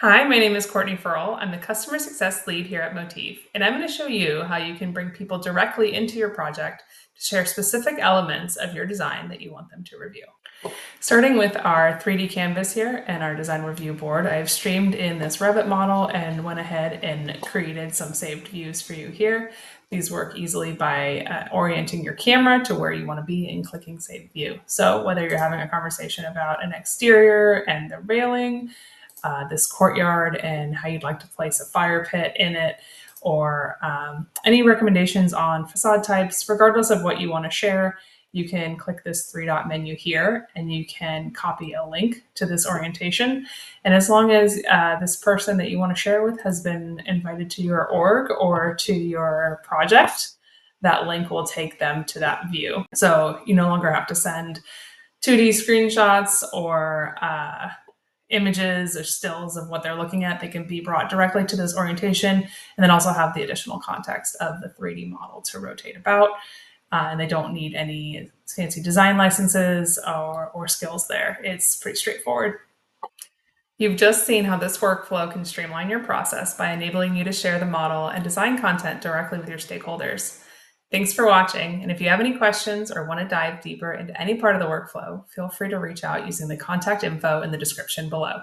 Hi, my name is Courtney Furl. I'm the customer success lead here at Motif, and I'm going to show you how you can bring people directly into your project to share specific elements of your design that you want them to review. Starting with our 3D canvas here and our design review board, I've streamed in this Revit model and went ahead and created some saved views for you here. These work easily by orienting your camera to where you want to be and clicking Save View. So whether you're having a conversation about an exterior and the railing, this courtyard and how you'd like to place a fire pit in it, or any recommendations on facade types, regardless of what you want to share, you can click this three dot menu here and you can copy a link to this orientation. And as long as this person that you want to share with has been invited to your org or to your project, that link will take them to that view. So you no longer have to send 2D screenshots or images or stills of what they're looking at. They can be brought directly to this orientation and then also have the additional context of the 3D model to rotate about. And they don't need any fancy design licenses or skills there. It's pretty straightforward. You've just seen how this workflow can streamline your process by enabling you to share the model and design content directly with your stakeholders. Thanks for watching, and if you have any questions or want to dive deeper into any part of the workflow, feel free to reach out using the contact info in the description below.